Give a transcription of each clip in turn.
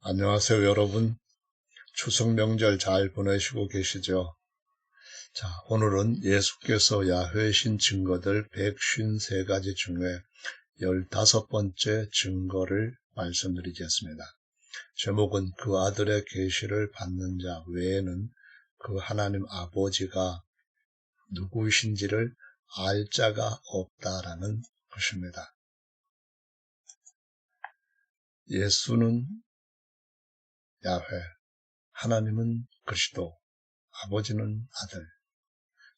안녕하세요, 여러분. 추석 명절 잘 보내시고 계시죠? 자, 오늘은 예수께서 야훼신 증거들 153가지 중에 15번째 증거를 말씀드리겠습니다. 제목은 그 아들의 계시를 받는 자 외에는 그 하나님 아버지가 누구이신지를 알 자가 없다라는 것입니다. 예수는 야훼, 하나님은 그리스도, 아버지는 아들.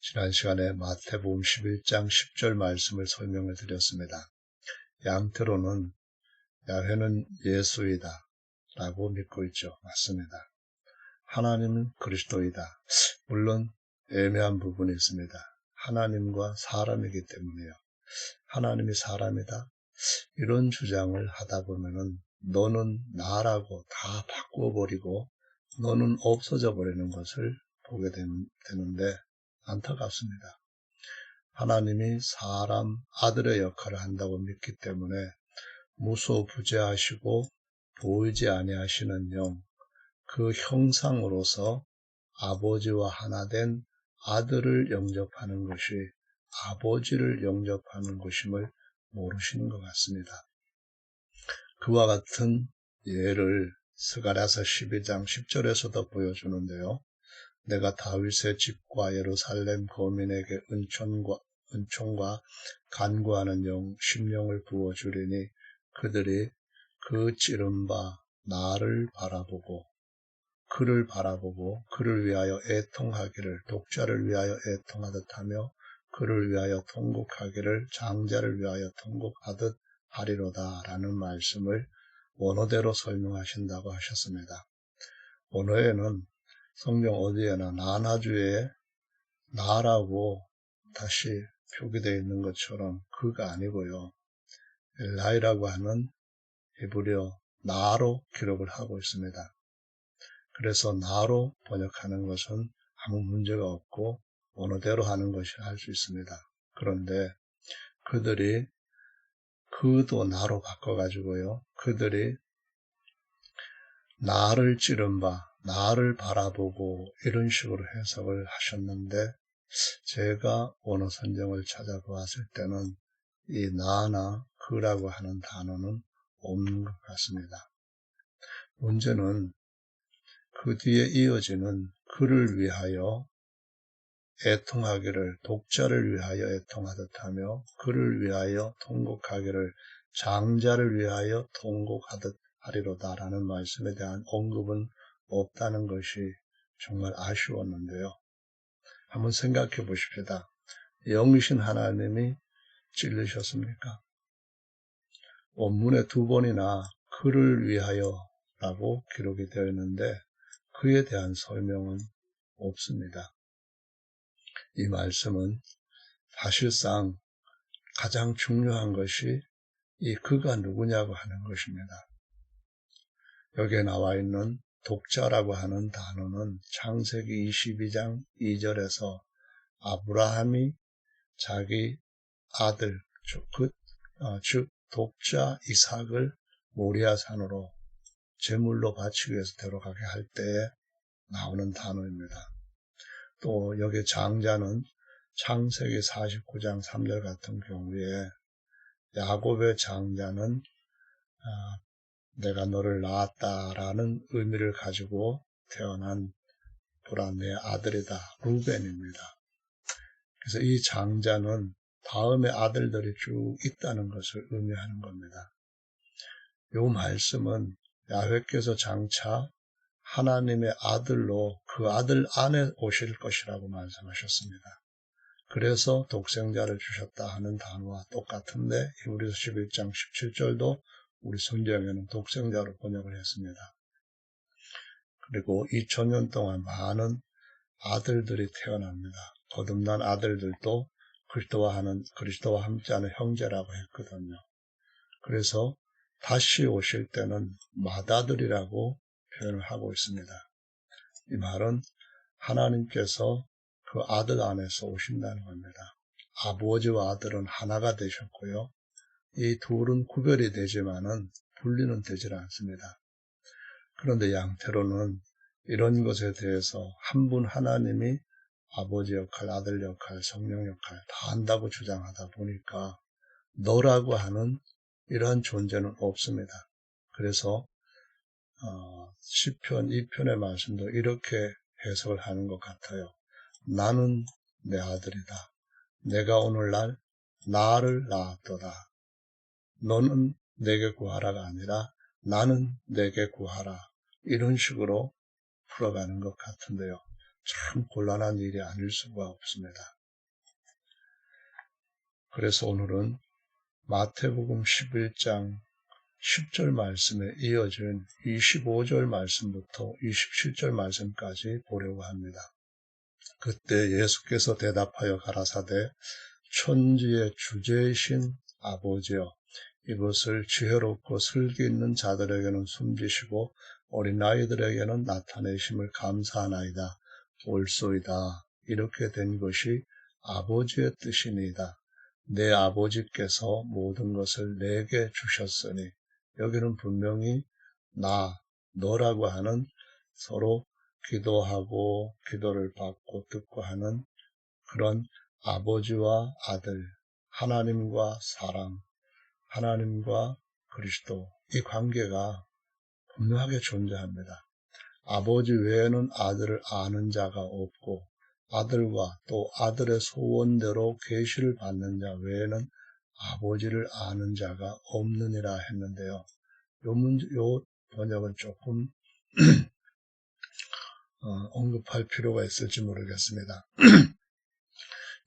지난 시간에 마태복음 11장 10절 말씀을 설명을 드렸습니다. 양태로는 야훼는 예수이다 라고 믿고 있죠. 맞습니다. 하나님은 그리스도이다. 물론 애매한 부분이 있습니다. 하나님과 사람이기 때문에요. 하나님이 사람이다. 이런 주장을 하다 보면은 너는 나라고 다 바꾸어버리고 너는 없어져 버리는 것을 보게 되는데 안타깝습니다. 하나님이 사람 아들의 역할을 한다고 믿기 때문에 무소부재하시고 보이지 아니하시는 영, 그 형상으로서 아버지와 하나 된 아들을 영접하는 것이 아버지를 영접하는 것임을 모르시는 것 같습니다. 그와 같은 예를 스가랴서 12장 10절에서도 보여주는데요. 내가 다윗의 집과 예루살렘 거민에게 은총과 간구하는 심령을 부어주리니 그들이 그 찌른 바 나를 바라보고 그를 위하여 애통하기를 독자를 위하여 애통하듯 하며 그를 위하여 통곡하기를 장자를 위하여 통곡하듯 하리로다 라는 말씀을 원어대로 설명하신다고 하셨습니다. 원어에는 성경 어디에나 나나주에 나라고 다시 표기되어 있는 것처럼 그가 아니고요. 엘라이라고 하는 히브리어 나로 기록을 하고 있습니다. 그래서 나로 번역하는 것은 아무 문제가 없고 원어대로 하는 것이 할 수 있습니다. 그런데 그들이 그도 나로 바꿔가지고요. 그들이 나를 찌른 바, 나를 바라보고 이런 식으로 해석을 하셨는데 제가 원어 선정을 찾아보았을 때는 이 나나 그라고 하는 단어는 없는 것 같습니다. 문제는 그 뒤에 이어지는 그를 위하여 애통하기를 독자를 위하여 애통하듯 하며 그를 위하여 통곡하기를 장자를 위하여 통곡하듯 하리로다라는 말씀에 대한 언급은 없다는 것이 정말 아쉬웠는데요. 한번 생각해 보십시다. 영이신 하나님이 찔리셨습니까? 원문에 2번이나 그를 위하여 라고 기록이 되어 있는데 그에 대한 설명은 없습니다. 이 말씀은 사실상 가장 중요한 것이 이 그가 누구냐고 하는 것입니다. 여기에 나와 있는 독자라고 하는 단어는 창세기 22장 2절에서 아브라함이 자기 아들, 즉 독자 이삭을 모리아산으로 제물로 바치기 위해서 데려가게 할 때에 나오는 단어입니다. 또 여기 장자는 창세기 49장 3절 같은 경우에 야곱의 장자는 내가 너를 낳았다라는 의미를 가지고 태어난 보라 내 아들이다. 루벤입니다. 그래서 이 장자는 다음에 아들들이 쭉 있다는 것을 의미하는 겁니다. 이 말씀은 야훼께서 장차 하나님의 아들로 그 아들 안에 오실 것이라고 말씀하셨습니다. 그래서 독생자를 주셨다 하는 단어와 똑같은데 히브리서 11장 17절도 우리 성경에는 독생자로 번역을 했습니다. 그리고 2000년 동안 많은 아들들이 태어납니다. 거듭난 아들들도 그리스도와 함께하는 형제라고 했거든요. 그래서 다시 오실 때는 맏아들이라고 표현을 하고 있습니다. 이 말은 하나님께서 그 아들 안에서 오신다는 겁니다. 아버지와 아들은 하나가 되셨고요. 이 둘은 구별이 되지만은 분리는 되질 않습니다. 그런데 양태로는 이런 것에 대해서 한 분 하나님이 아버지 역할, 아들 역할, 성령 역할 다 한다고 주장하다 보니까 너라고 하는 이러한 존재는 없습니다. 그래서 시편 2편의 말씀도 이렇게 해석을 하는 것 같아요. 나는 내 아들이다. 내가 오늘날 나를 낳았도다. 너는 내게 구하라가 아니라 나는 내게 구하라. 이런 식으로 풀어가는 것 같은데요. 참 곤란한 일이 아닐 수가 없습니다. 그래서 오늘은 마태복음 11장 10절 말씀에 이어진 25절 말씀부터 27절 말씀까지 보려고 합니다. 그때 예수께서 대답하여 가라사대 천지의 주제이신 아버지여 이것을 지혜롭고 슬기 있는 자들에게는 숨기시고 어린아이들에게는 나타내심을 감사하나이다. 옳소이다. 이렇게 된 것이 아버지의 뜻이니이다. 내 아버지께서 모든 것을 내게 주셨으니 여기는 분명히 너라고 하는 서로 기도하고 기도를 받고 듣고 하는 그런 아버지와 아들, 하나님과 사람, 하나님과 그리스도 이 관계가 분명하게 존재합니다. 아버지 외에는 아들을 아는 자가 없고 아들과 또 아들의 소원대로 계시를 받는 자 외에는 아버지를 아는 자가 없느니라 했는데요. 요 번역은 조금 언급할 필요가 있을지 모르겠습니다.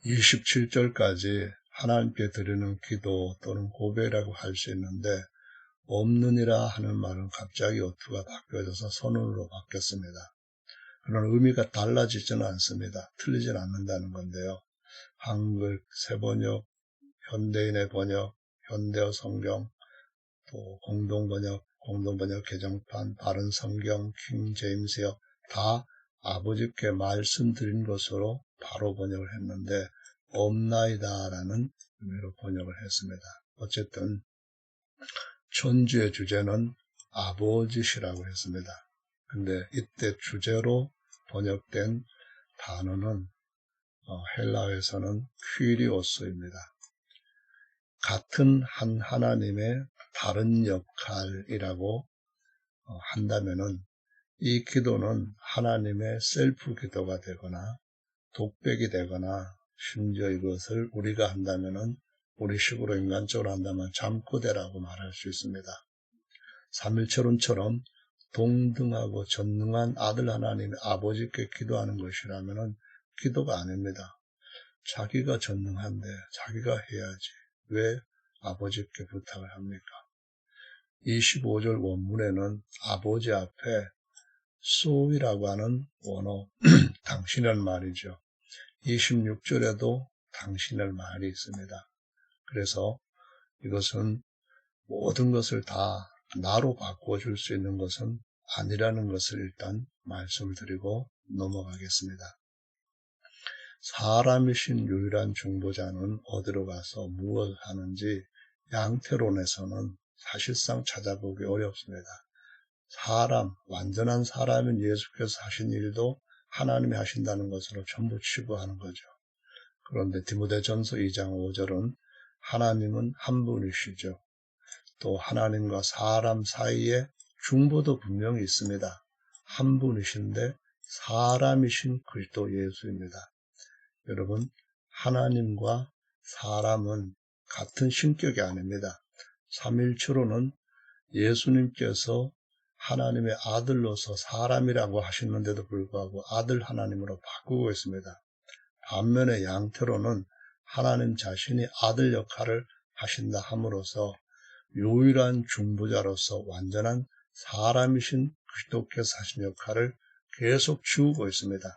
27절까지 하나님께 드리는 기도 또는 고백이라고 할 수 있는데 없느니라 하는 말은 갑자기 어투가 바뀌어져서 선언으로 바뀌었습니다. 그런 의미가 달라지지는 않습니다. 틀리진 않는다는 건데요. 한글, 새번역, 현대인의 번역, 현대어 성경, 또 공동번역 개정판, 바른 성경, 킹 제임스역 다 아버지께 말씀드린 것으로 바로 번역을 했는데 없나이다라는 의미로 번역을 했습니다. 어쨌든 천주의 주제는 아버지시라고 했습니다. 근데 이때 주제로 번역된 단어는 헬라어에서는 퀴리오스입니다. 같은 한 하나님의 다른 역할이라고 한다면은 이 기도는 하나님의 셀프 기도가 되거나 독백이 되거나 심지어 이것을 우리가 한다면은 우리식으로 인간적으로 한다면 잠꼬대라고 말할 수 있습니다. 삼일체론처럼 동등하고 전능한 아들 하나님의 아버지께 기도하는 것이라면은 기도가 아닙니다. 자기가 전능한데 자기가 해야지 왜 아버지께 부탁을 합니까? 25절 원문에는 아버지 앞에 so이라고 하는 원어 당신을 말이죠. 26절에도 당신을 말이 있습니다. 그래서 이것은 모든 것을 다 나로 바꿔줄 수 있는 것은 아니라는 것을 일단 말씀을 드리고 넘어가겠습니다. 사람이신 유일한 중보자는 어디로 가서 무엇을 하는지 양태론에서는 사실상 찾아보기 어렵습니다. 완전한 사람인 예수께서 하신 일도 하나님이 하신다는 것으로 전부 치부하는 거죠. 그런데 디모데전서 2장 5절은 하나님은 한 분이시죠. 또 하나님과 사람 사이에 중보도 분명히 있습니다. 한 분이신데 사람이신 그리스도 예수입니다. 여러분, 하나님과 사람은 같은 신격이 아닙니다. 삼일체로는 예수님께서 하나님의 아들로서 사람이라고 하시는데도 불구하고 아들 하나님으로 바꾸고 있습니다. 반면에 양태로는 하나님 자신이 아들 역할을 하신다 함으로써 유일한 중보자로서 완전한 사람이신 그리스도께서 하신 역할을 계속 지우고 있습니다.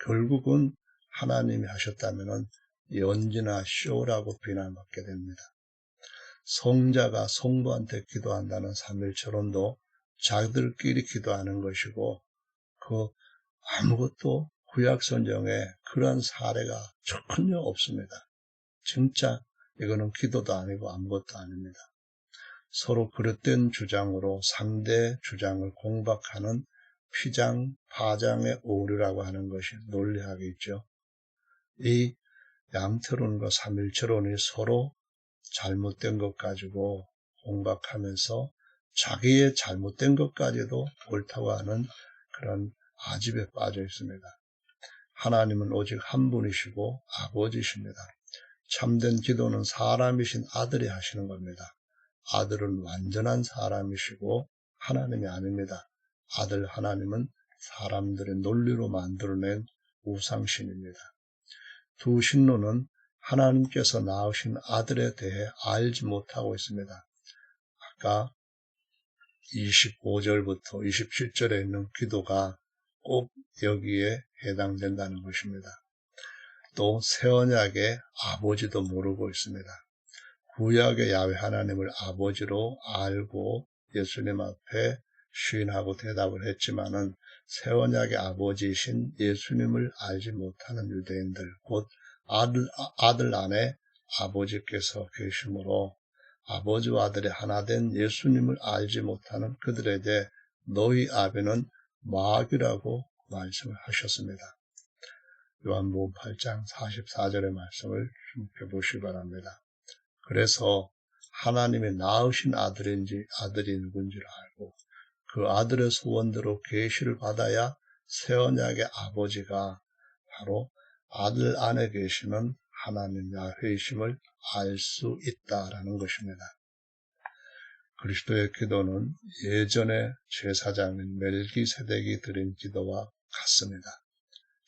결국은 하나님이 하셨다면 연지나 쇼라고 비난받게 됩니다. 성자가 성부한테 기도한다는 삼일체론도 자기들끼리 기도하는 것이고 아무것도 구약성경에 그러한 사례가 전혀 없습니다. 진짜 이거는 기도도 아니고 아무것도 아닙니다. 서로 그릇된 주장으로 상대 주장을 공박하는 피장, 파장의 오류라고 하는 것이 논리학이죠. 이 양태론과 삼일체론이 서로 잘못된 것 가지고 공박하면서 자기의 잘못된 것까지도 옳다고 하는 그런 아집에 빠져 있습니다. 하나님은 오직 한 분이시고 아버지십니다. 참된 기도는 사람이신 아들이 하시는 겁니다. 아들은 완전한 사람이시고 하나님이 아닙니다. 아들 하나님은 사람들의 논리로 만들어낸 우상신입니다. 두 신론은 하나님께서 낳으신 아들에 대해 알지 못하고 있습니다. 아까 25절부터 27절에 있는 기도가 꼭 여기에 해당된다는 것입니다. 또 새언약의 아버지도 모르고 있습니다. 구약의 야훼 하나님을 아버지로 알고 예수님 앞에 시인하고 대답을 했지만은 새언약의 아버지이신 예수님을 알지 못하는 유대인들, 곧 아들 안에 아버지께서 계시므로 아버지와 아들이 하나 된 예수님을 알지 못하는 그들에게 너희 아비는 마귀라고 말씀을 하셨습니다. 요한복음 8장 44절의 말씀을 주목해 보시기 바랍니다. 그래서 하나님이 낳으신 아들이 누군지를 알고 그 아들의 소원대로 계시를 받아야 새언약의 아버지가 바로 아들 안에 계시는 하나님 야훼이심을 알 수 있다라는 것입니다. 그리스도의 기도는 예전의 제사장인 멜기세덱이 드린 기도와 같습니다.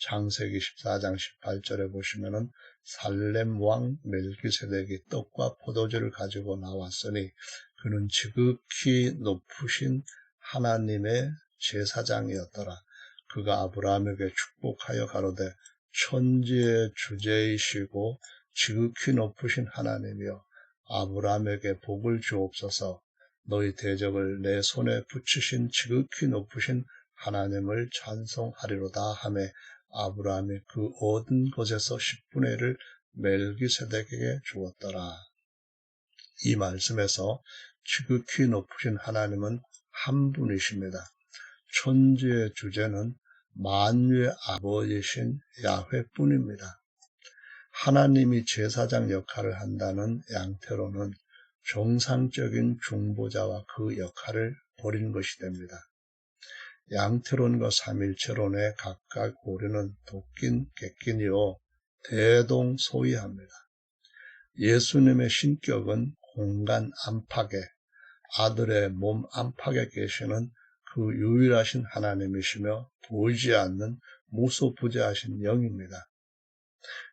창세기 14장 18절에 보시면은 살렘 왕 멜기세덱이 떡과 포도주를 가지고 나왔으니 그는 지극히 높으신 하나님의 제사장이었더라. 그가 아브라함에게 축복하여 가로되 천지의 주제이시고 지극히 높으신 하나님이여 아브라함에게 복을 주옵소서. 너희 대적을 내 손에 붙이신 지극히 높으신 하나님을 찬송하리로다 하며 아브라함이 그 얻은 것에서 10분의 1을 멜기세덱에게 주었더라. 이 말씀에서 지극히 높으신 하나님은 한 분이십니다. 천지의 주제는 만유의 아버지신 야훼뿐입니다. 하나님이 제사장 역할을 한다는 양태로는 정상적인 중보자와 그 역할을 버린 것이 됩니다. 양태론과 삼일체론의 각각 오류는 도끼 객기니요 대동소이합니다. 예수님의 신격은 공간 안팎에 아들의 몸 안팎에 계시는 그 유일하신 하나님이시며 보이지 않는 무소부재하신 영입니다.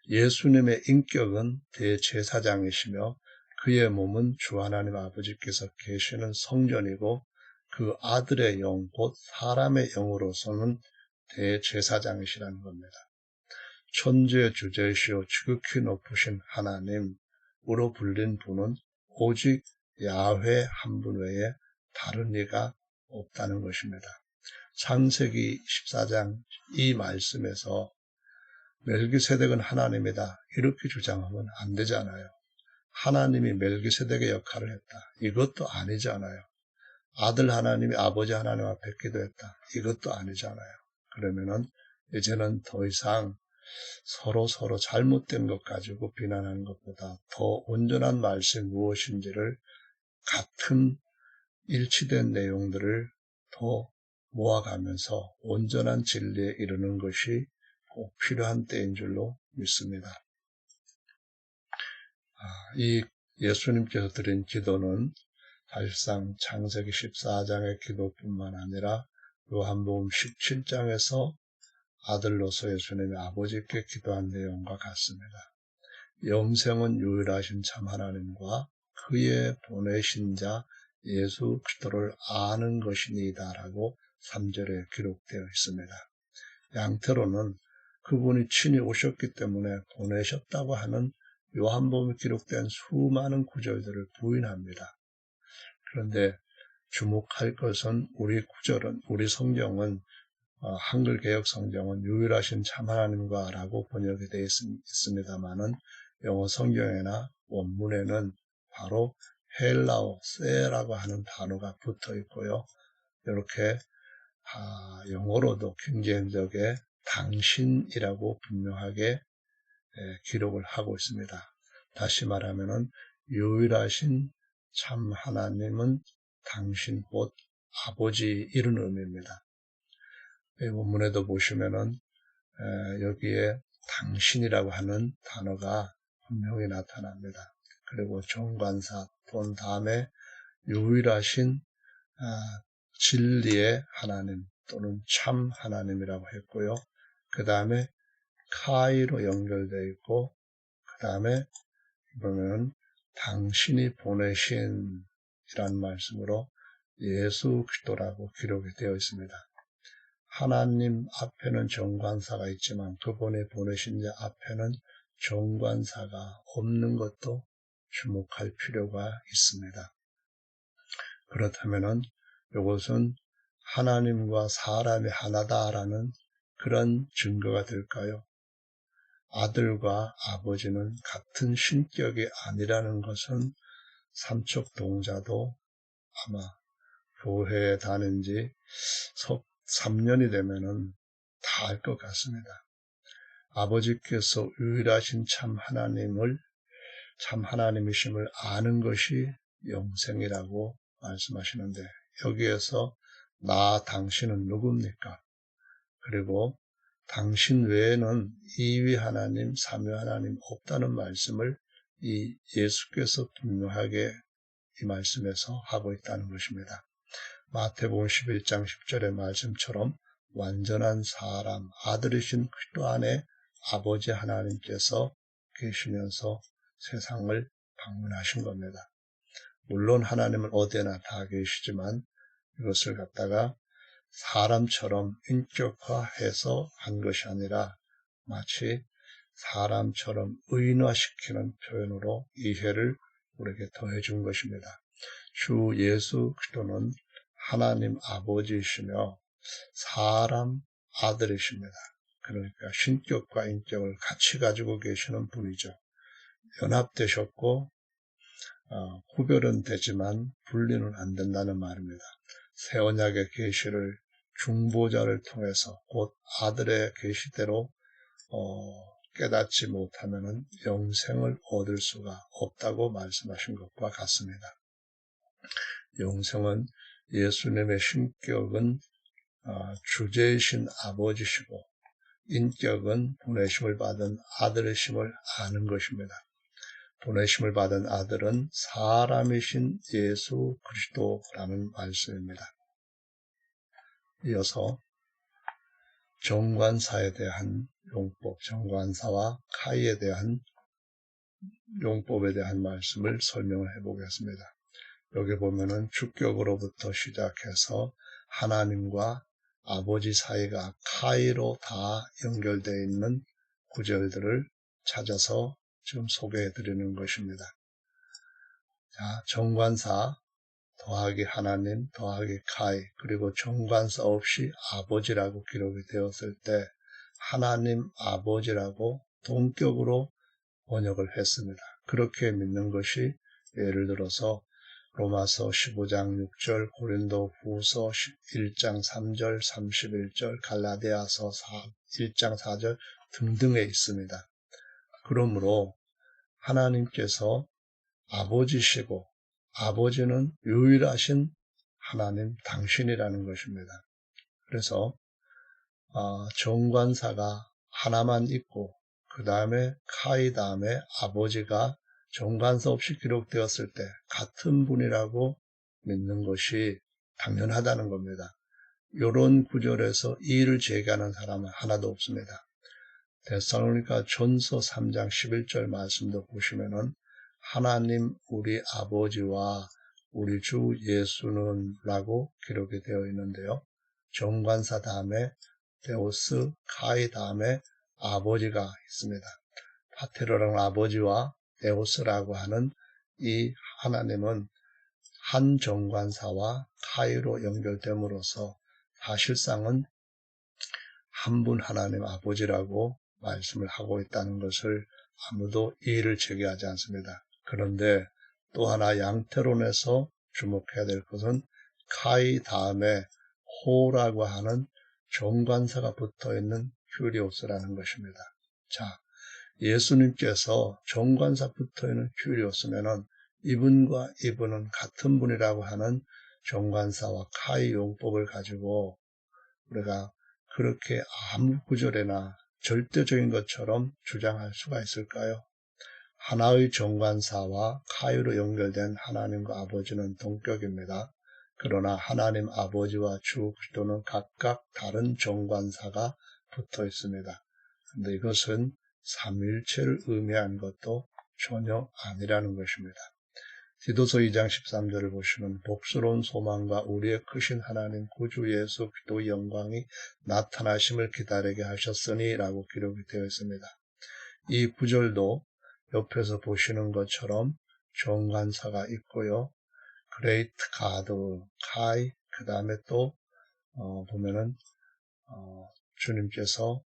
예수님의 인격은 대제사장이시며 그의 몸은 주 하나님 아버지께서 계시는 성전이고 그 아들의 영, 곧 사람의 영으로서는 대제사장이시라는 겁니다. 천지의 주제이시오 지극히 높으신 하나님으로 불린 분은 오직 야훼 한 분 외에 다른 이가 없다는 것입니다. 창세기 14장 이 말씀에서 멜기세덱은 하나님이다 이렇게 주장하면 안 되잖아요. 하나님이 멜기세덱의 역할을 했다. 이것도 아니잖아요. 아들 하나님이 아버지 하나님 앞에 기도했다. 이것도 아니잖아요. 그러면은 이제는 더 이상 서로 잘못된 것 가지고 비난하는 것보다 더 온전한 말씀이 무엇인지를 같은 일치된 내용들을 더 모아가면서 온전한 진리에 이르는 것이 꼭 필요한 때인 줄로 믿습니다. 이 예수님께서 드린 기도는 사실상 창세기 14장의 기도뿐만 아니라 요한복음 17장에서 아들로서 예수님이 아버지께 기도한 내용과 같습니다. 영생은 유일하신 참 하나님과 그의 보내신 자 예수 그리스도를 아는 것이니이다라고 3절에 기록되어 있습니다. 양태로는 그분이 친히 오셨기 때문에 보내셨다고 하는 요한복음에 기록된 수많은 구절들을 부인합니다. 그런데 주목할 것은 우리 성경은 한글 개역 성경은 유일하신 참 하나님과 라고 번역이 되어 있습니다만은 영어 성경이나 원문에는 바로 헬라어 세라고 하는 단어가 붙어 있고요. 이렇게 영어로도 킹제임스에 당신이라고 분명하게 기록을 하고 있습니다. 다시 말하면은 유일하신 참 하나님은 당신 곧 아버지 이런 의미입니다. 이 본문에도 보시면은 여기에 당신이라고 하는 단어가 분명히 나타납니다. 그리고 정관사 본 다음에 유일하신 진리의 하나님 또는 참 하나님이라고 했고요. 그 다음에 카이로 연결되어 있고 그 다음에 보면 당신이 보내신 이란 말씀으로 예수 그리스도라고 기록이 되어 있습니다. 하나님 앞에는 정관사가 있지만 그분이 보내신 자 앞에는 정관사가 없는 것도 주목할 필요가 있습니다. 그렇다면은 이것은 하나님과 사람이 하나다라는 그런 증거가 될까요? 아들과 아버지는 같은 신격이 아니라는 것은 삼척 동자도 아마 교회에 다닌 지 3년이 되면은 다 알 것 같습니다. 아버지께서 유일하신 참 하나님이심을 아는 것이 영생이라고 말씀하시는데 여기에서 나 당신은 누굽니까? 그리고 당신 외에는 이위 하나님, 삼위 하나님 없다는 말씀을 이 예수께서 분명하게 이 말씀에서 하고 있다는 것입니다. 마태복음 11장 10절의 말씀처럼 완전한 사람, 아들이신 그리스도 안에 아버지 하나님께서 계시면서 세상을 방문하신 겁니다. 물론 하나님은 어디에나 다 계시지만 이것을 갖다가 사람처럼 인격화해서 한 것이 아니라 마치 사람처럼 의인화시키는 표현으로 이해를 우리에게 더해준 것입니다. 주 예수 그리스도는 하나님 아버지이시며 사람 아들이십니다. 그러니까 신격과 인격을 같이 가지고 계시는 분이죠. 연합되셨고 구별은 되지만 분리는 안 된다는 말입니다. 새 언약의 계시를 중보자를 통해서 곧 아들의 계시대로 깨닫지 못하면 영생을 얻을 수가 없다고 말씀하신 것과 같습니다. 영생은 예수님의 신격은 주제이신 아버지시고 인격은 보내심을 받은 아들이심을 아는 것입니다. 보내심을 받은 아들은 사람이신 예수 그리스도라는 말씀입니다. 이어서 정관사에 대한 용법, 정관사와 카이에 대한 용법에 대한 말씀을 설명을 해보겠습니다. 여기 보면은 주격으로부터 시작해서 하나님과 아버지 사이가 카이로 다 연결되어 있는 구절들을 찾아서 지금 소개해 드리는 것입니다. 자, 정관사 더하기 하나님 더하기 카이 그리고 정관사 없이 아버지라고 기록이 되었을 때 하나님 아버지라고 동격으로 번역을 했습니다. 그렇게 믿는 것이 예를 들어서 로마서 15장 6절, 고린도 후서 1장 3절, 31절, 갈라디아서 1장 4절 등등에 있습니다. 그러므로 하나님께서 아버지시고 아버지는 유일하신 하나님 당신이라는 것입니다. 그래서 정관사가 하나만 있고 그 다음에 카이 다음에 아버지가 정관사 없이 기록되었을 때 같은 분이라고 믿는 것이 당연하다는 겁니다. 이런 구절에서 이의를 제기하는 사람은 하나도 없습니다. 데살로니가 전서 3장 11절 말씀도 보시면은 하나님 우리 아버지와 우리 주 예수는 라고 기록이 되어 있는데요. 정관사 다음에 데오스, 카이 다음에 아버지가 있습니다. 파테르라는 아버지와 데오스라고 하는 이 하나님은 한 정관사와 카이로 연결됨으로써 사실상은 한 분 하나님 아버지라고 말씀을 하고 있다는 것을 아무도 이의를 제기하지 않습니다. 그런데 또 하나 양태론에서 주목해야 될 것은 카이 다음에 호라고 하는 정관사가 붙어있는 큐리오스라는 것입니다. 자, 예수님께서 정관사 붙어있는 큐리오스면은 이분과 이분은 같은 분이라고 하는 정관사와 카이 용법을 가지고 우리가 그렇게 아무 구절에나 절대적인 것처럼 주장할 수가 있을까요? 하나의 정관사와 카이로 연결된 하나님과 아버지는 동격입니다. 그러나 하나님 아버지와 주 그리스도는 각각 다른 정관사가 붙어 있습니다. 그런데 이것은 삼위일체를 의미한 것도 전혀 아니라는 것입니다. 디도서 2장 13절을 보시면 복스러운 소망과 우리의 크신 하나님 구주 예수 그리스도의 영광이 나타나심을 기다리게 하셨으니 라고 기록이 되어 있습니다. 이 구절도 옆에서 보시는 것처럼 정관사가 있고요. Great God, Kai, 그 다음에 또 보면은 주님께서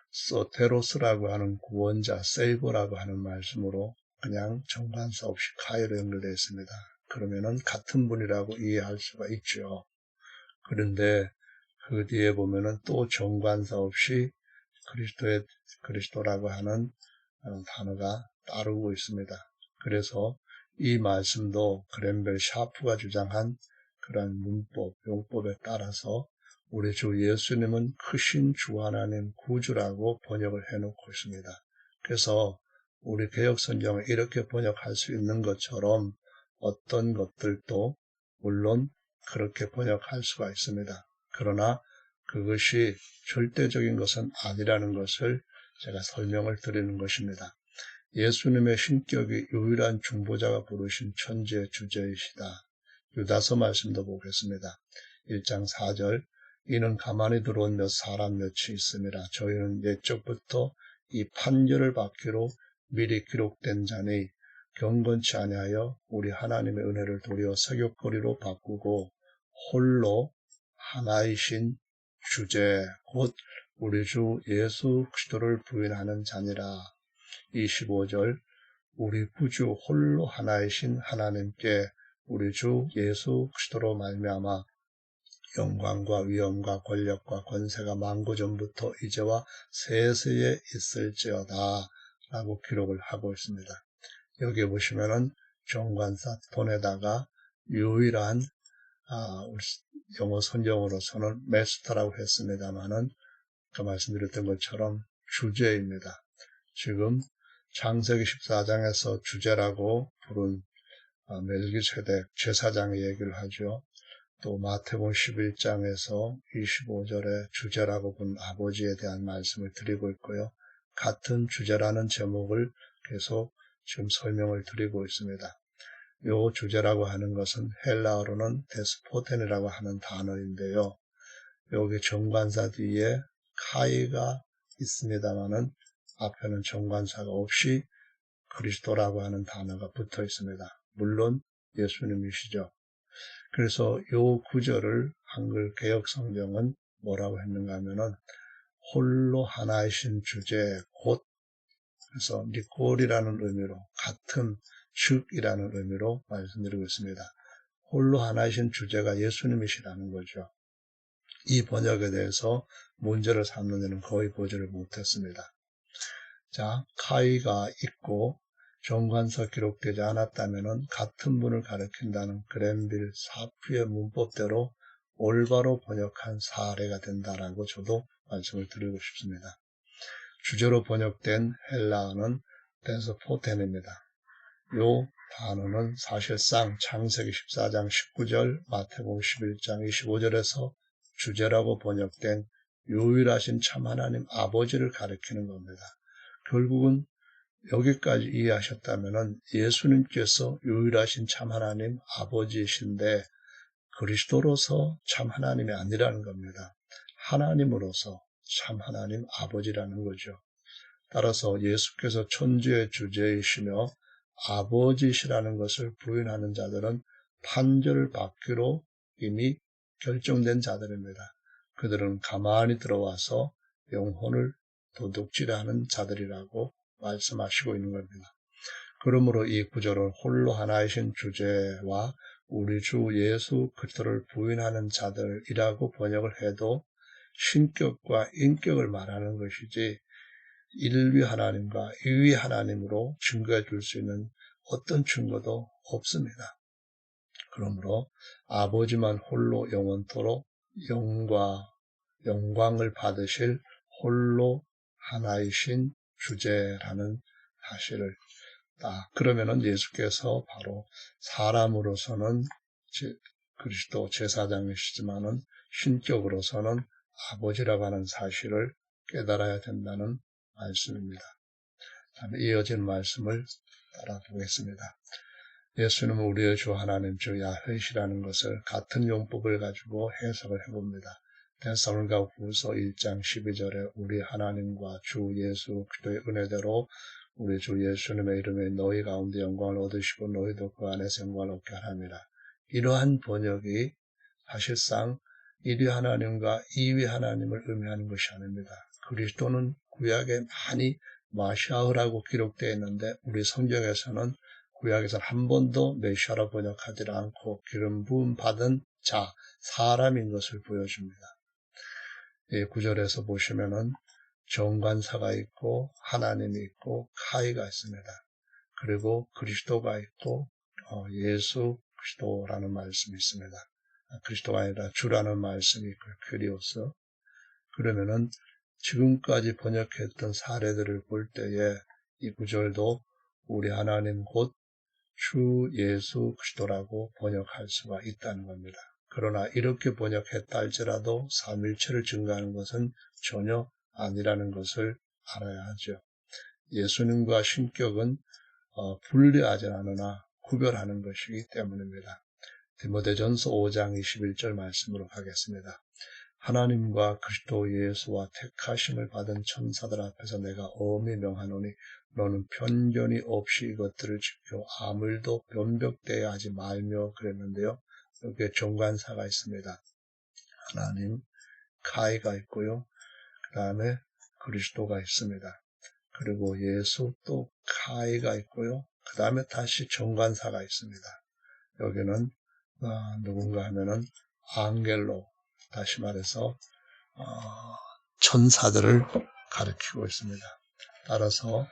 소테로스라고 하는 구원자, 세이버라고 하는 말씀으로 그냥 정관사 없이 카이로 연결되어 있습니다. 그러면은 같은 분이라고 이해할 수가 있죠. 그런데 그 뒤에 보면은 또 정관사 없이 그리스도라고 하는 단어가 따르고 있습니다. 그래서 이 말씀도 그랜벨 샤프가 주장한 그런 문법, 용법에 따라서 우리 주 예수님은 크신 주 하나님 구주라고 번역을 해놓고 있습니다. 그래서 우리 개역성경을 이렇게 번역할 수 있는 것처럼 어떤 것들도 물론 그렇게 번역할 수가 있습니다. 그러나 그것이 절대적인 것은 아니라는 것을 제가 설명을 드리는 것입니다. 예수님의 신격이 유일한 중보자가 부르신 천지의 주제이시다. 유다서 말씀도 보겠습니다. 1장 4절 이는 가만히 들어온 몇 사람 몇이 있음이라 저희는 옛적부터 이 판결을 받기로 미리 기록된 자니 경건치 아니하여 우리 하나님의 은혜를 도리어 세귑거리로 바꾸고 홀로 하나이신 주제 곧 우리 주 예수 그리스도를 부인하는 자니라. 25절 우리 구주 홀로 하나이신 하나님께 우리 주 예수 그리스도로 말미암아 영광과 위엄과 권력과 권세가 만구전부터 이제와 세세에 있을지어다 라고 기록을 하고 있습니다. 여기 보시면은 정관사 폰에다가 유일한 영어 선정으로서는 메스터라고 했습니다만은 아까 말씀드렸던 것처럼 주제입니다. 지금 창세기 14장에서 주제라고 부른 멜기세덱 제사장의 얘기를 하죠. 또 마태복음 11장에서 25절에 주제라고 본 아버지에 대한 말씀을 드리고 있고요. 같은 주제라는 제목을 계속 지금 설명을 드리고 있습니다. 요 주제라고 하는 것은 헬라어로는 데스포텐이라고 하는 단어인데요. 여기 정관사 뒤에 카이가 있습니다만은 앞에는 정관사가 없이 그리스도라고 하는 단어가 붙어 있습니다. 물론 예수님이시죠. 그래서 요 구절을 한글 개역 성경은 뭐라고 했는가 하면은 홀로 하나이신 주제 곧 그래서 니콜이라는 의미로 같은 즉이라는 의미로 말씀드리고 있습니다. 홀로 하나이신 주제가 예수님이시라는 거죠. 이 번역에 대해서 문제를 삼는 데는 거의 보지를 못했습니다. 자, 카이가 있고 정관사 기록되지 않았다면 같은 분을 가리킨다는 그랜빌 사프의 문법대로 올바로 번역한 사례가 된다라고 저도 말씀을 드리고 싶습니다. 주제로 번역된 헬라어는 데스포텐입니다. 요 단어는 사실상 창세기 14장 19절, 마태복음 11장 25절에서 주제라고 번역된 유일하신 참 하나님 아버지를 가리키는 겁니다. 결국은 여기까지 이해하셨다면 예수님께서 유일하신 참 하나님 아버지이신데 그리스도로서 참 하나님이 아니라는 겁니다. 하나님으로서 참 하나님 아버지라는 거죠. 따라서 예수께서 천지의 주제이시며 아버지시라는 것을 부인하는 자들은 판결을 받기로 이미 결정된 자들입니다. 그들은 가만히 들어와서 영혼을 도둑질하는 자들이라고 말씀하시고 있는 겁니다. 그러므로 이 구절을 홀로 하나이신 주제와 우리 주 예수 그리스도를 부인하는 자들이라고 번역을 해도 신격과 인격을 말하는 것이지 일위 하나님과 이위 하나님으로 증거해 줄 수 있는 어떤 증거도 없습니다. 그러므로 아버지만 홀로 영원토록 영광을 받으실 홀로 하나이신 주제라는 사실을 그러면은 예수께서 바로 사람으로서는 그리스도 제사장이시지만은 신격으로서는 아버지라고 하는 사실을 깨달아야 된다는 말씀입니다. 다음에 이어진 말씀을 따라 보겠습니다. 예수님은 우리의 주 하나님 주 야훼시라는 것을 같은 용법을 가지고 해석을 해봅니다. 데살로니가 후서 1장 12절에 우리 하나님과 주 예수 그리스도의 은혜대로 우리 주 예수님의 이름에 너희 가운데 영광을 얻으시고 너희도 그 안에서 영광을 얻게 하랍니다. 이러한 번역이 사실상 1위 하나님과 2위 하나님을 의미하는 것이 아닙니다. 그리스도는 구약에 많이 마시아흐라고 기록되어 있는데 우리 성경에서는 구약에서는 한 번도 메시아라 번역하지 않고 기름 부음 받은 자, 사람인 것을 보여줍니다. 이 구절에서 보시면은 정관사가 있고 하나님이 있고 카이가 있습니다. 그리고 그리스도가 있고 예수 그리스도라는 말씀이 있습니다. 그리스도가 아니라 주라는 말씀이 있고 kyrios. 그러면은 지금까지 번역했던 사례들을 볼 때에 이 구절도 우리 하나님 곧 주 예수 그리스도라고 번역할 수가 있다는 겁니다. 그러나 이렇게 번역했다 할지라도 삼일체를 증거하는 것은 전혀 아니라는 것을 알아야 하죠. 예수님과 신격은 분리하지 않으나 구별하는 것이기 때문입니다. 디모데전서 5장 21절 말씀으로 가겠습니다. 하나님과 그리스도 예수와 택하심을 받은 천사들 앞에서 내가 엄히 명하노니 너는 편견이 없이 이것들을 지켜 아무 일도 변벽되어 하지 말며 그랬는데요. 여기에 정관사가 있습니다. 하나님, 카이가 있고요. 그 다음에 그리스도가 있습니다. 그리고 예수 또 카이가 있고요. 그 다음에 다시 정관사가 있습니다. 여기는 누군가 하면은 앙겔로, 다시 말해서 천사들을 가리키고 있습니다. 따라서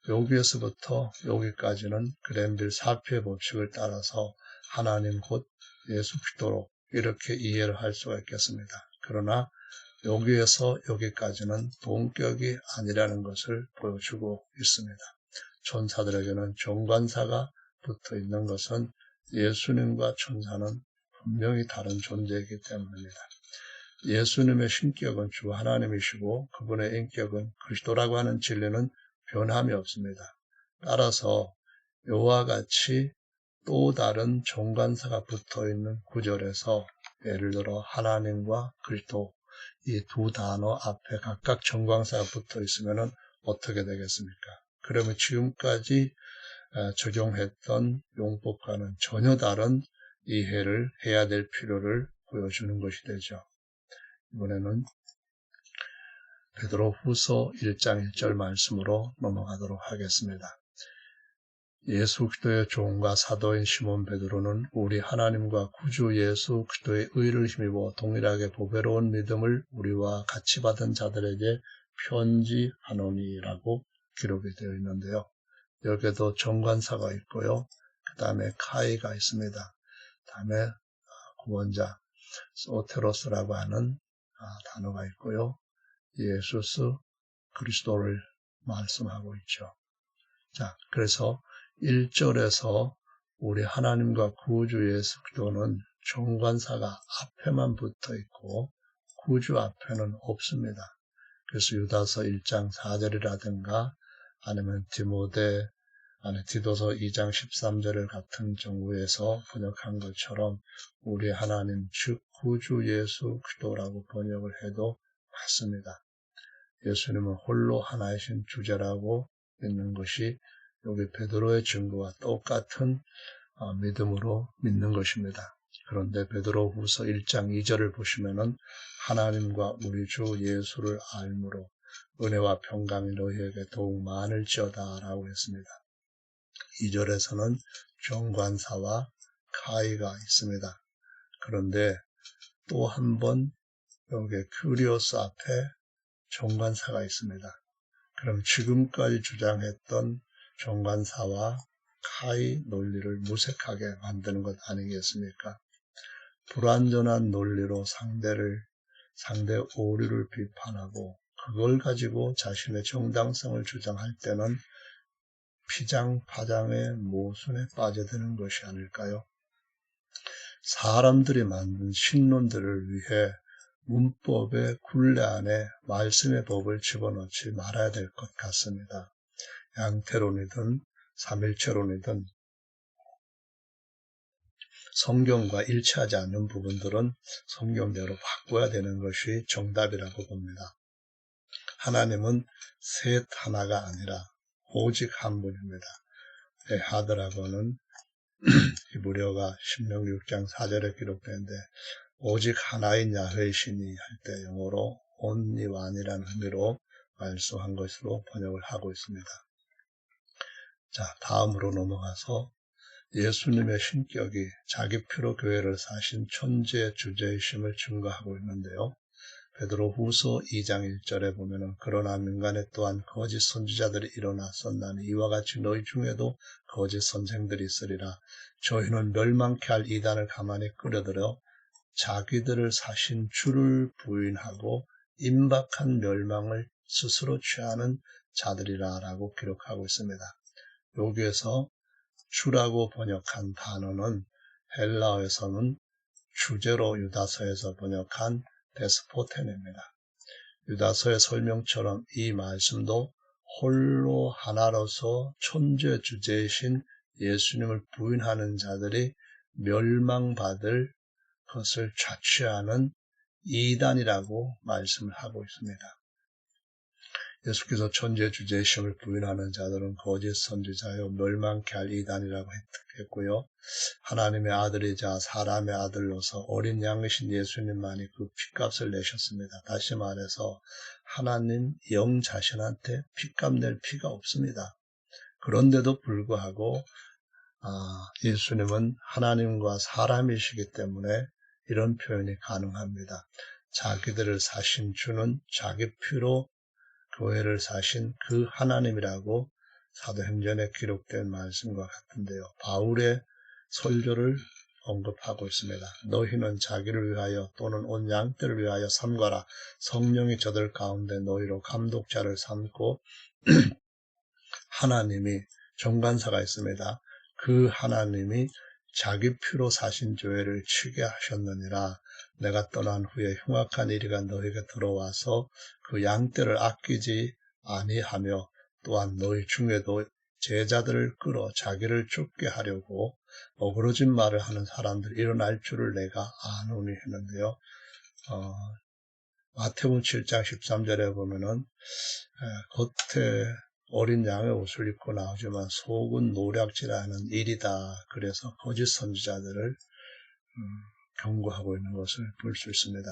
여기에서부터 여기까지는 그랜빌 사표의 법칙을 따라서 하나님 곧 예수 그리스도로 이렇게 이해를 할 수가 있겠습니다. 그러나 여기에서 여기까지는 동격이 아니라는 것을 보여주고 있습니다. 천사들에게는 정관사가 붙어 있는 것은 예수님과 천사는 분명히 다른 존재이기 때문입니다. 예수님의 신격은 주 하나님이시고 그분의 인격은 그리스도라고 하는 진리는 변함이 없습니다. 따라서 이와 같이 또 다른 정관사가 붙어있는 구절에서 예를 들어 하나님과 그리스도 이 두 단어 앞에 각각 정관사가 붙어 있으면 어떻게 되겠습니까? 그러면 지금까지 적용했던 용법과는 전혀 다른 이해를 해야 될 필요를 보여주는 것이 되죠. 이번에는 베드로 후서 1장 1절 말씀으로 넘어가도록 하겠습니다. 예수 그리스도의 종과 사도인 시몬 베드로는 우리 하나님과 구주 예수 그리스도의 의를 힘입어 동일하게 보배로운 믿음을 우리와 같이 받은 자들에게 편지하노니라고 기록이 되어 있는데요. 여기에도 정관사가 있고요. 그 다음에 카이가 있습니다. 그 다음에 구원자 소테로스라고 하는 단어가 있고요. 예수스 그리스도를 말씀하고 있죠. 자, 그래서 1절에서 우리 하나님과 구주 예수 그리스도는 정관사가 앞에만 붙어 있고 구주 앞에는 없습니다. 그래서 유다서 1장 4절이라든가 아니면 디도서 2장 13절을 같은 경우에서 번역한 것처럼 우리 하나님 즉 구주 예수 그리스도라고 번역을 해도 맞습니다. 예수님은 홀로 하나이신 주제라고 믿는 것이 여기 베드로의 증거와 똑같은 믿음으로 믿는 것입니다. 그런데 베드로 후서 1장 2절을 보시면은 하나님과 우리 주 예수를 알므로 은혜와 평강이 너희에게 더욱 많을지어다 라고 했습니다. 2절에서는 정관사와 카이가 있습니다. 그런데 또 한 번 여기 큐리오스 앞에 정관사가 있습니다. 그럼 지금까지 주장했던 정관사와 카이 논리를 무색하게 만드는 것 아니겠습니까? 불완전한 논리로 상대 오류를 비판하고 그걸 가지고 자신의 정당성을 주장할 때는 피장파장의 모순에 빠져드는 것이 아닐까요? 사람들이 만든 신론들을 위해 문법의 굴레 안에 말씀의 법을 집어넣지 말아야 될 것 같습니다. 양태론이든 삼일체론이든 성경과 일치하지 않는 부분들은 성경대로 바꿔야 되는 것이 정답이라고 봅니다. 하나님은 셋 하나가 아니라 오직 한 분입니다. 에하드라고는 히브리어가 신명기 6장 4절에 기록되는데 오직 하나인 야훼의 신이 할 때 영어로 only one이라는 의미로 말씀한 것으로 번역을 하고 있습니다. 자, 다음으로 넘어가서 예수님의 신격이 자기 피로 교회를 사신 천지의 주제이심을 증거하고 있는데요. 베드로후서 2장 1절에 보면은 그러나 민간에 또한 거짓 선지자들이 일어났었나니 이와 같이 너희 중에도 거짓 선생들이 있으리라. 저희는 멸망케 할 이단을 가만히 끌어들여 자기들을 사신 주를 부인하고 임박한 멸망을 스스로 취하는 자들이라 라고 기록하고 있습니다. 여기에서 주라고 번역한 단어는 헬라어에서는 주제로 유다서에서 번역한 데스포텐입니다. 유다서의 설명처럼 이 말씀도 홀로 하나로서 천재 주제이신 예수님을 부인하는 자들이 멸망받을 것을 자취하는 이단이라고 말씀을 하고 있습니다. 예수께서 천재 주제이심을 부인하는 자들은 거짓 선지자요 멸망케 할 이단이라고 했고요. 하나님의 아들이자 사람의 아들로서 어린 양이신 예수님만이 그 핏값을 내셨습니다. 다시 말해서 하나님 영 자신한테 핏값 낼 필요가 없습니다. 그런데도 불구하고 예수님은 하나님과 사람이시기 때문에 이런 표현이 가능합니다. 자기들을 사신 주는 자기 피로 교회를 사신 그 하나님이라고 사도행전에 기록된 말씀과 같은데요. 바울의 설교를 언급하고 있습니다. 너희는 자기를 위하여 또는 온 양떼를 위하여 삼가라. 성령이 저들 가운데 너희로 감독자를 삼고 하나님이 정관사가 있습니다. 그 하나님이 자기 피로 사신 교회를 치게 하셨느니라. 내가 떠난 후에 흉악한 이리가 너희에게 들어와서 그 양떼를 아끼지 아니하며 또한 너희 중에도 제자들을 끌어 자기를 쫓게 하려고 어그러진 말을 하는 사람들이 일어날 줄을 내가 아노니 했는데요. 마태복음 7장 13절에 보면은 겉에 어린 양의 옷을 입고 나오지만 속은 노략질하는 일이다. 그래서 거짓 선지자들을 경고하고 있는 것을 볼 수 있습니다.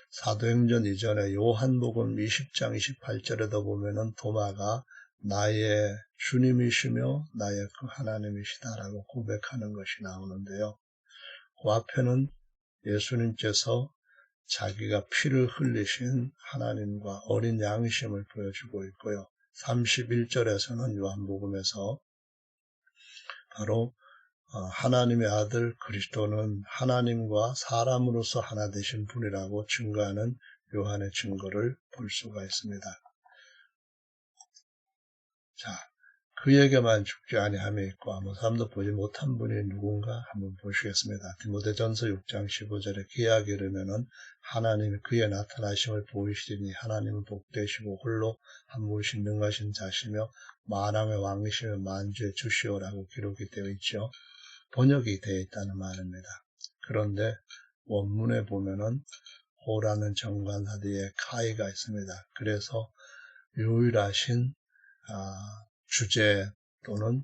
사도행전 이전에 요한복음 20장 28절에도 보면은 도마가 나의 주님이시며 나의 그 하나님이시다라고 고백하는 것이 나오는데요. 그 앞에는 예수님께서 자기가 피를 흘리신 하나님과 어린 양이심을 보여주고 있고요. 31절에서는 요한복음에서 바로 하나님의 아들 그리스도는 하나님과 사람으로서 하나 되신 분이라고 증거하는 요한의 증거를 볼 수가 있습니다. 자, 그에게만 죽지 아니함이 있고 아무 사람도 보지 못한 분이 누군가 한번 보시겠습니다. 디모데전서 6장 15절에 기약에 이르면은 하나님이 그의 나타나심을 보이시리니 하나님은 복되시고 홀로 한 분이신 능하신 자시며 만왕의 왕이시며 만주의 주시오라고 기록이 되어 있죠. 번역이 되어 있다는 말입니다. 그런데 원문에 보면은 호라는 정관사 뒤에 카이가 있습니다. 그래서 유일하신 주제 또는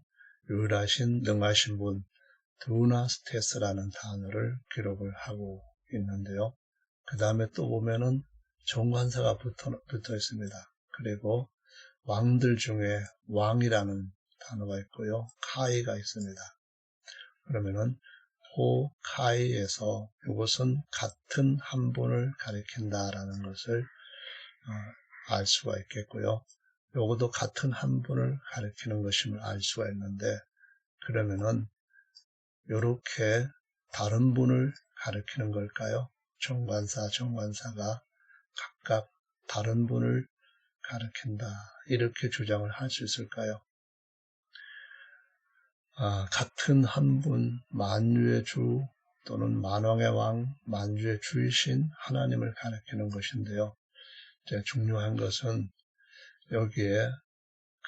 유일하신 능하신 분 두나스테스라는 단어를 기록을 하고 있는데요. 그 다음에 또 보면은 정관사가 붙어 있습니다. 그리고 왕들 중에 왕이라는 단어가 있고요. 카이가 있습니다. 그러면은 카이에서 이것은 같은 한 분을 가리킨다라는 것을 알 수가 있겠고요. 요것도 같은 한 분을 가리키는 것임을 알 수가 있는데, 그러면은 요렇게 다른 분을 가리키는 걸까요? 정관사가 각각 다른 분을 가리킨다, 이렇게 주장을 할 수 있을까요? 같은 한 분, 만유의 주 또는 만왕의 왕, 만주의 주이신 하나님을 가리키는 것인데요. 이제 중요한 것은 여기에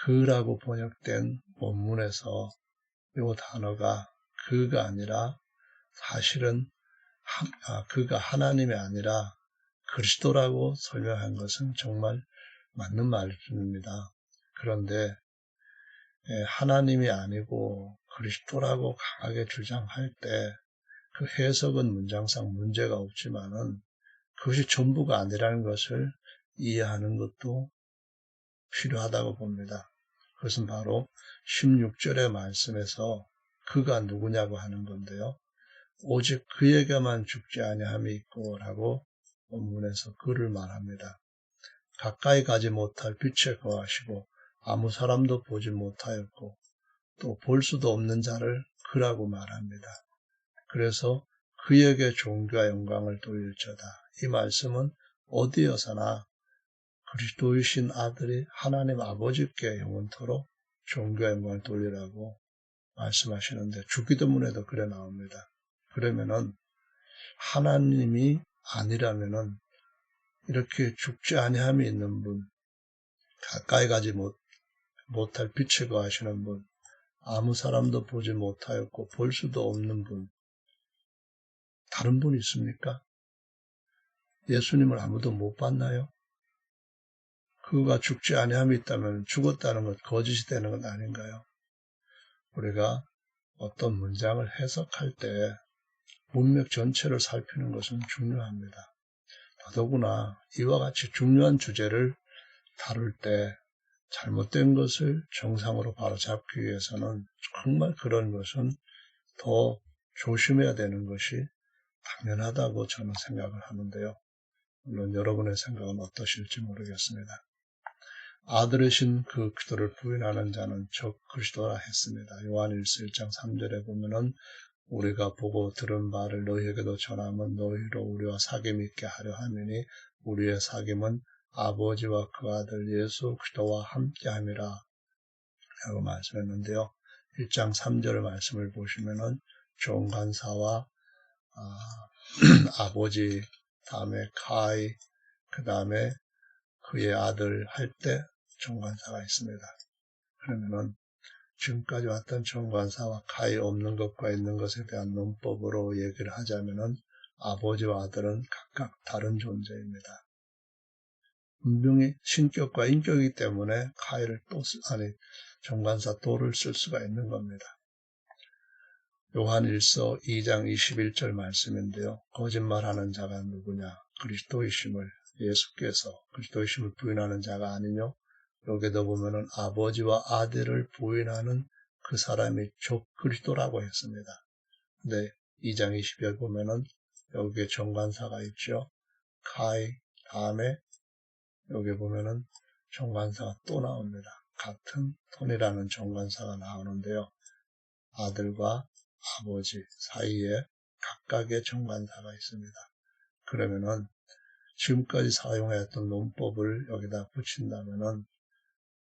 그라고 번역된 원문에서 이 단어가 그가 아니라 사실은 그가 하나님이 아니라 그리스도라고 설명한 것은 정말 맞는 말씀입니다. 그런데 하나님이 아니고 그리스도라고 강하게 주장할 때 그 해석은 문장상 문제가 없지만은 그것이 전부가 아니라는 것을 이해하는 것도 필요하다고 봅니다. 그것은 바로 16절의 말씀에서 그가 누구냐고 하는 건데요. 오직 그에게만 죽지 아니함이 있고 라고 본문에서 그를 말합니다. 가까이 가지 못할 빛에 거하시고 아무 사람도 보지 못하였고 또 볼 수도 없는 자를 그라고 말합니다. 그래서 그에게 존귀와 영광을 돌릴저다. 이 말씀은 어디여서나 그리스도이신 아들이 하나님 아버지께 영원토록 존귀와 영광을 돌리라고 말씀하시는데 주기도문에도 그래 나옵니다. 그러면은 하나님이 아니라면은 이렇게 죽지 아니함이 있는 분, 가까이 가지 못할 빛에 거하시는 분, 아무 사람도 보지 못하였고 볼 수도 없는 분, 다른 분이 있습니까? 예수님을 아무도 못 봤나요? 그가 죽지 아니함이 있다면 죽었다는 것, 거짓이 되는 것 아닌가요? 우리가 어떤 문장을 해석할 때 문맥 전체를 살피는 것은 중요합니다. 더더구나 이와 같이 중요한 주제를 다룰 때 잘못된 것을 정상으로 바로잡기 위해서는 정말 그런 것은 더 조심해야 되는 것이 당연하다고 저는 생각을 하는데요. 물론 여러분의 생각은 어떠실지 모르겠습니다. 아들이신 그 그리스도를 부인하는 자는 적 그리스도라 했습니다. 요한일서 1장 3절에 보면은 우리가 보고 들은 바를 너희에게도 전하면 너희로 우리와 사귐 있게 하려 함이니 우리의 사귐은 아버지와 그 아들 예수 그리스도와 함께함이라 라고 말씀했는데요. 1장 3절 말씀을 보시면은 종간사와 아버지, 다음에 카이, 그 다음에 그의 아들 할 때 종관사가 있습니다. 그러면은 지금까지 왔던 종관사와 카이 없는 것과 있는 것에 대한 논법으로 얘기를 하자면은 아버지와 아들은 각각 다른 존재입니다. 분명히 신격과 인격이기 때문에 카이를 종관사 또를 쓸 수가 있는 겁니다. 요한일서 2장 21절 말씀인데요. 거짓말하는 자가 누구냐? 그리스도이심을 예수께서 그리스도이심을 부인하는 자가 아니뇨? 여기도 보면은 아버지와 아들을 부인하는 그 사람이 적 그리스도라고 했습니다. 근데 2장 20절 보면은 여기에 정관사가 있죠. 카이 다음에 여기 보면은 정관사가 또 나옵니다. 같은 톤이라는 정관사가 나오는데요. 아들과 아버지 사이에 각각의 정관사가 있습니다. 그러면은 지금까지 사용했던 논법을 여기다 붙인다면은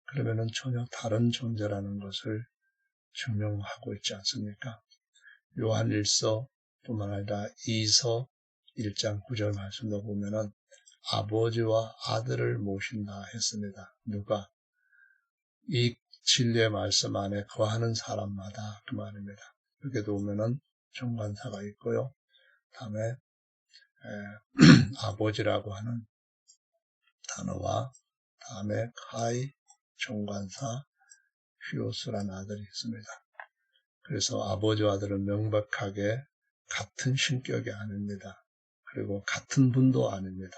그러면은 전혀 다른 존재라는 것을 증명하고 있지 않습니까? 요한일서 뿐만 아니라 이서 1장 9절 말씀도 보면은 아버지와 아들을 모신다 했습니다. 누가? 이 진리의 말씀 안에 거하는 사람마다 그 말입니다. 여기도 보면은 정관사가 있고요. 다음에 아버지라고 하는 단어와 다음에 카이, 정관사, 휘오스라는 아들이 있습니다. 그래서 아버지와 아들은 명백하게 같은 신격이 아닙니다. 그리고 같은 분도 아닙니다.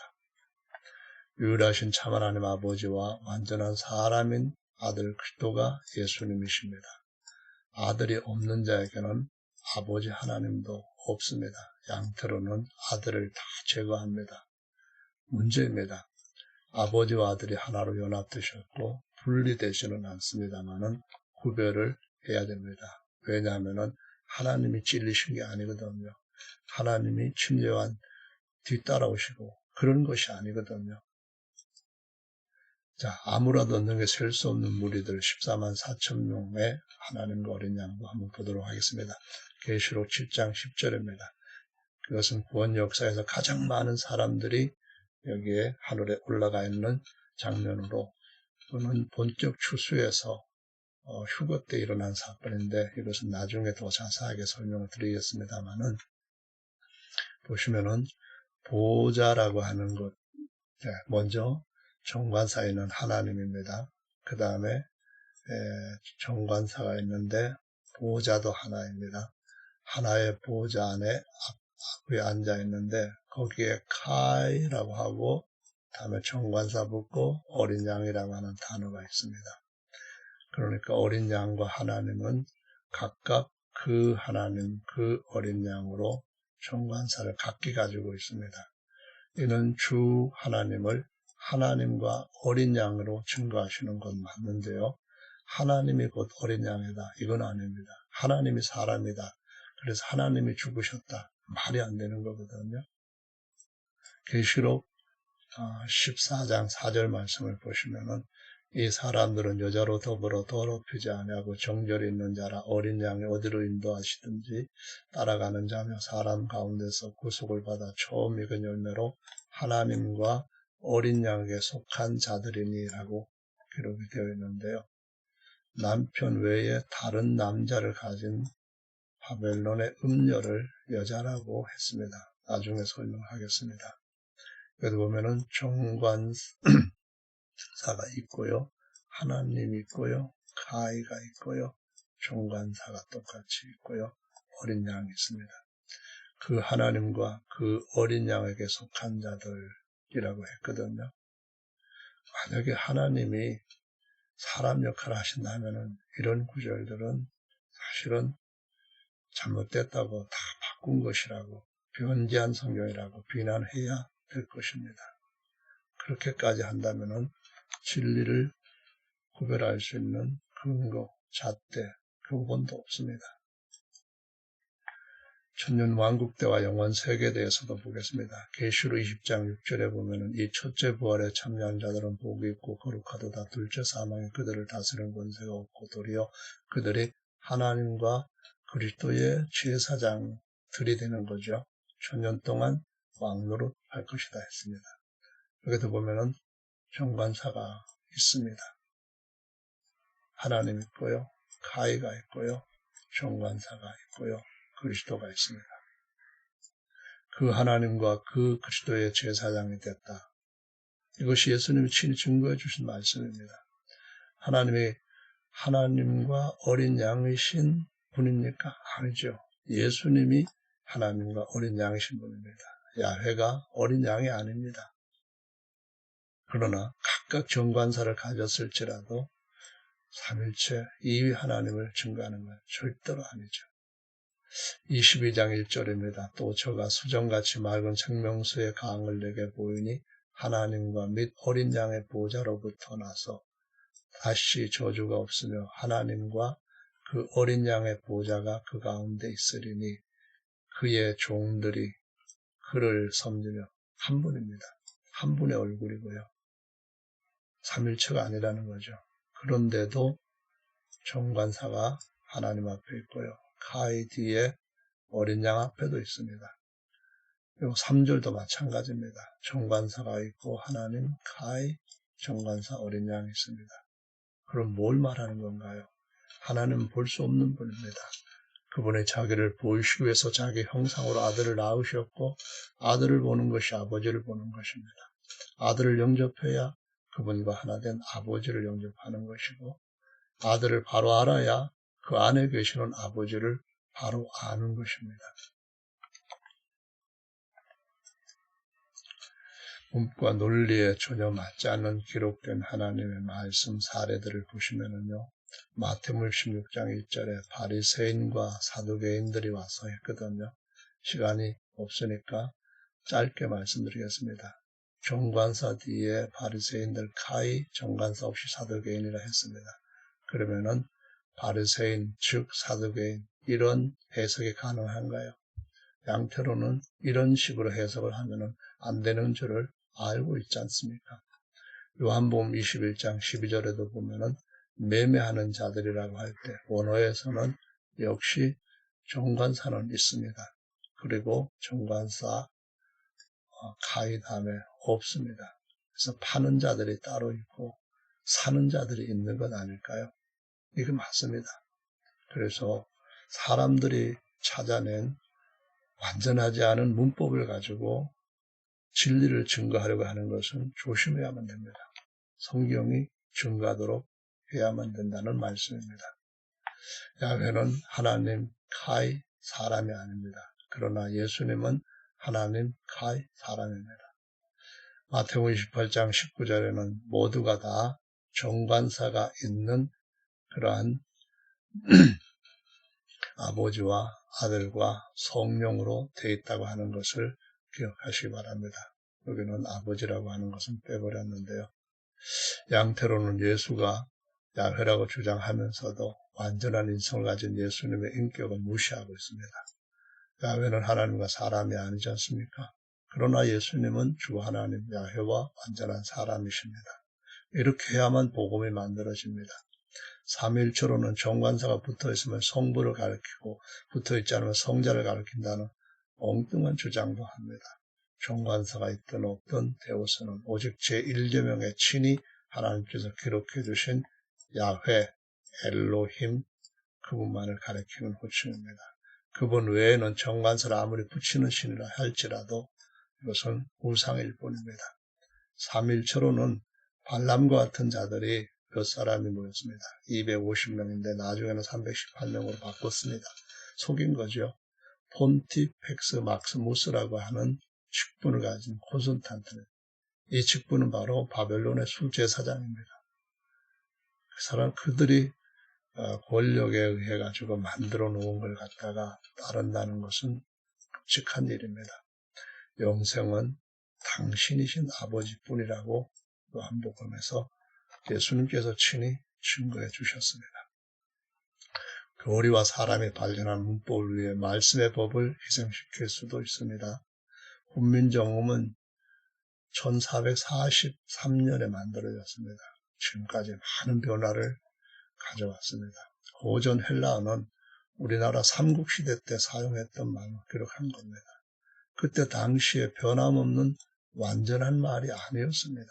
유일하신 참 하나님 아버지와 완전한 사람인 아들 그리스도가 예수님이십니다. 아들이 없는 자에게는 아버지 하나님도 없습니다. 양태로는 아들을 다 제거합니다. 문제입니다. 아버지와 아들이 하나로 연합되셨고 분리되지는 않습니다만은 구별을 해야 됩니다. 왜냐하면은 하나님이 찔리신 게 아니거든요. 하나님이 침례와 뒤따라오시고 그런 것이 아니거든요. 자, 아무라도 없는 게 셀 수 없는 무리들 14만 4천 명의 하나님과 어린 양도 한번 보도록 하겠습니다. 계시록 7장 10절입니다. 그것은 구원 역사에서 가장 많은 사람들이 여기에 하늘에 올라가 있는 장면으로, 또는 본격 추수에서 휴거 때 일어난 사건인데 이것은 나중에 더 자세하게 설명을 드리겠습니다만은, 보시면은 보호자라고 하는 것, 먼저 정관사에 있는 하나님입니다. 그 다음에 정관사가 있는데 보호자도 하나입니다. 하나의 보호자 안에 앞에 앉아 있는데 거기에 카이라고 하고 다음에 정관사 붙고 어린 양이라고 하는 단어가 있습니다. 그러니까 어린 양과 하나님은 각각 그 하나님, 그 어린 양으로 정관사를 각기 가지고 있습니다. 이는 주 하나님을 하나님과 어린 양으로 증거하시는 건 맞는데요. 하나님이 곧 어린 양이다, 이건 아닙니다. 하나님이 사람이다, 그래서 하나님이 죽으셨다, 말이 안 되는 거거든요. 계시록 14장 4절 말씀을 보시면은 이 사람들은 여자로 더불어 더럽히지 아니하고 정절이 있는 자라 어린 양이 어디로 인도하시든지 따라가는 자며 사람 가운데서 구속을 받아 처음 익은 열매로 하나님과 어린 양에게 속한 자들이니라고 기록이 되어 있는데요. 남편 외에 다른 남자를 가진 바벨론의 음녀를 여자라고 했습니다. 나중에 설명하겠습니다. 여기 보면은 정관사가 있고요, 하나님이 있고요, 가이가 있고요, 정관사가 똑같이 있고요, 어린 양이 있습니다. 그 하나님과 그 어린 양에게 속한 자들이라고 했거든요. 만약에 하나님이 사람 역할을 하신다면은 이런 구절들은 사실은 잘못됐다고 다 바꾼 것이라고, 변지한 성경이라고 비난해야 될 것입니다. 그렇게까지 한다면은 진리를 구별할 수 있는 근거, 잣대, 교본도 없습니다. 천년 왕국 때와 영원 세계에 대해서도 보겠습니다. 계시록 20장 6절에 보면은 이 첫째 부활에 참여한 자들은 복이 있고 거룩하도다. 둘째 사망에 그들을 다스리는 권세가 없고 도리어 그들이 하나님과 그리스도의 제사장들이 되는 거죠. 천년 동안 왕노릇 할 것이다 했습니다. 여기도 보면은 정관사가 있습니다. 하나님 있고요, 가이가 있고요, 정관사가 있고요, 그리스도가 있습니다. 그 하나님과 그 그리스도의 제사장이 됐다. 이것이 예수님이 친히 증거해 주신 말씀입니다. 하나님이 하나님과 어린 양이신 분입니까? 아니죠. 예수님이 하나님과 어린 양이신 분입니다. 야훼가 어린 양이 아닙니다. 그러나 각각 정관사를 가졌을지라도 삼일체 이위 하나님을 증거하는 건 절대로 아니죠. 22장 1절입니다. 또 저가 수정같이 맑은 생명수의 강을 내게 보이니 하나님과 및 어린 양의 보좌로부터 나서 다시 저주가 없으며 하나님과 그 어린 양의 보좌가 그 가운데 있으리니 그의 종들이 그를 섬기며, 한 분입니다. 한 분의 얼굴이고요. 삼일체가 아니라는 거죠. 그런데도 정관사가 하나님 앞에 있고요, 가이 뒤에 어린 양 앞에도 있습니다. 그리고 3절도 마찬가지입니다. 정관사가 있고 하나님, 가이, 정관사, 어린 양이 있습니다. 그럼 뭘 말하는 건가요? 하나님은 볼 수 없는 분입니다. 그분의 자기를 보이시기 위해서 자기 형상으로 아들을 낳으셨고, 아들을 보는 것이 아버지를 보는 것입니다. 아들을 영접해야 그분과 하나 된 아버지를 영접하는 것이고, 아들을 바로 알아야 그 안에 계시는 아버지를 바로 아는 것입니다. 문과 논리에 전혀 맞지 않는 기록된 하나님의 말씀 사례들을 보시면은요. 마태복음 16장 1절에 바리새인과 사두개인들이 와서 했거든요. 시간이 없으니까 짧게 말씀드리겠습니다. 정관사 뒤에 바리새인들 카이, 정관사 없이 사두개인이라 했습니다. 그러면은 바리새인 즉 사두개인 이런 해석이 가능한가요? 양태로는 이런 식으로 해석을 하면은 안 되는 줄을 알고 있지 않습니까? 요한복음 21장 12절에도 보면은 매매하는 자들이라고 할 때 원어에서는 역시 정관사는 있습니다. 그리고 정관사 카이 다음에 없습니다. 그래서 파는 자들이 따로 있고 사는 자들이 있는 것 아닐까요? 이게 맞습니다. 그래서 사람들이 찾아낸 완전하지 않은 문법을 가지고 진리를 증거하려고 하는 것은 조심해야만 됩니다. 성경이 증거하도록 해야만 된다는 말씀입니다. 야훼는 하나님 카이 사람이 아닙니다. 그러나 예수님은 하나님 카이 사람입니다. 마태복음 28장 19절에는 모두가 다 정관사가 있는 그러한 아버지와 아들과 성령으로 되어 있다고 하는 것을 기억하시기 바랍니다. 여기는 아버지라고 하는 것은 빼버렸는데요. 양태로는 예수가 야훼라고 주장하면서도 완전한 인성을 가진 예수님의 인격을 무시하고 있습니다. 야훼는 하나님과 사람이 아니지 않습니까? 그러나 예수님은 주 하나님 야훼와 완전한 사람이십니다. 이렇게 해야만 복음이 만들어집니다. 삼위일체로는 정관사가 붙어있으면 성부를 가리키고 붙어있지 않으면 성자를 가리킨다는 엉뚱한 주장도 합니다. 정관사가 있든 없든 데오스는 오직 제1계명의 친히 하나님께서 기록해 주신 야훼, 엘로힘 그분만을 가리키는 호칭입니다. 그분 외에는 정관사를 아무리 붙이는 신이라 할지라도 이것은 우상일 뿐입니다. 삼위일체로는 발람과 같은 자들이 몇 사람이 모였습니다. 250명인데 나중에는 318명으로 바꿨습니다. 속인 거죠. 폰티펙스 막스무스라고 하는 직분을 가진 콘스탄티는 이 직분은 바로 바벨론의 술제사장입니다. 그 사람 그들이 권력에 의해 가지고 만들어 놓은 걸 갖다가 따른다는 것은 끔찍한 일입니다. 영생은 당신이신 아버지뿐이라고 요한복음에서 예수님께서 친히 증거해 주셨습니다. 교리와 사람이 발견한 문법을 위해 말씀의 법을 희생시킬 수도 있습니다. 훈민정음은 1443년에 만들어졌습니다. 지금까지 많은 변화를 가져왔습니다. 고전 헬라어는 우리나라 삼국시대 때 사용했던 말을 기록한 겁니다. 그때 당시에 변함없는 완전한 말이 아니었습니다.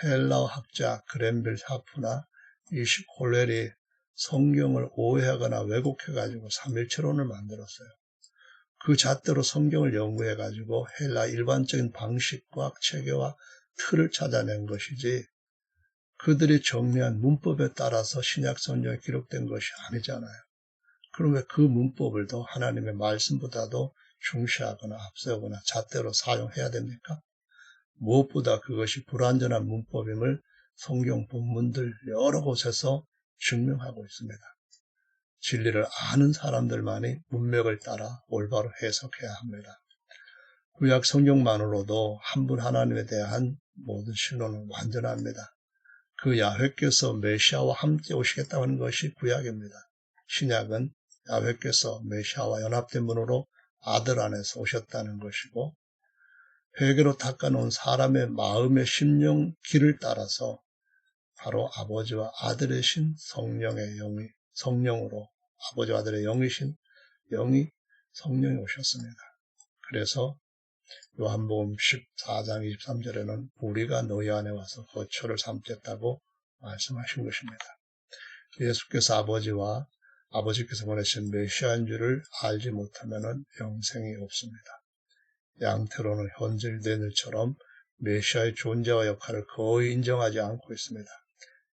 헬라어 학자 그렌빌 하프나 이식 홀렐이 성경을 오해하거나 왜곡해가지고 삼일체론을 만들었어요. 그 잣대로 성경을 연구해가지고 헬라 일반적인 방식과 체계와 틀을 찾아낸 것이지 그들이 정리한 문법에 따라서 신약 성경에 기록된 것이 아니잖아요. 그럼 왜 그 문법을 더 하나님의 말씀보다도 중시하거나 앞세우거나 잣대로 사용해야 됩니까? 무엇보다 그것이 불완전한 문법임을 성경 본문들 여러 곳에서 증명하고 있습니다. 진리를 아는 사람들만이 문맥을 따라 올바로 해석해야 합니다. 구약 성경만으로도 한 분 하나님에 대한 모든 신호는 완전합니다. 그 야훼께서 메시아와 함께 오시겠다고 하는 것이 구약입니다. 신약은 야훼께서 메시아와 연합된 분으로 아들 안에서 오셨다는 것이고 회개로 닦아놓은 사람의 마음의 심령 길을 따라서 바로 아버지와 아들의 신 성령의 영이 성령으로 아버지와 아들의 영이신 영이 성령이 오셨습니다. 그래서 요한복음 14장 23절에는 우리가 너희 안에 와서 거처를 삼겠다고 말씀하신 것입니다. 예수께서 아버지와 아버지께서 보내신 메시아인 줄을 알지 못하면 영생이 없습니다. 양태로는 현재 유대인들처럼 메시아의 존재와 역할을 거의 인정하지 않고 있습니다.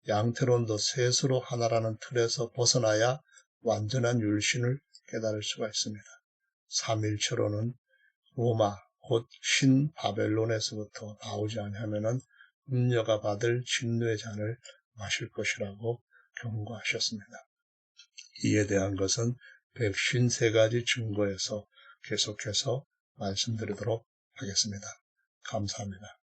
양태론도 셋으로 하나라는 틀에서 벗어나야 완전한 율신을 깨달을 수가 있습니다. 삼일체로는 로마 곧 신바벨론에서부터 나오지 아니하면은 음녀가 받을 진노의 잔을 마실 것이라고 경고하셨습니다. 이에 대한 것은 153가지 증거에서 계속해서 말씀드리도록 하겠습니다. 감사합니다.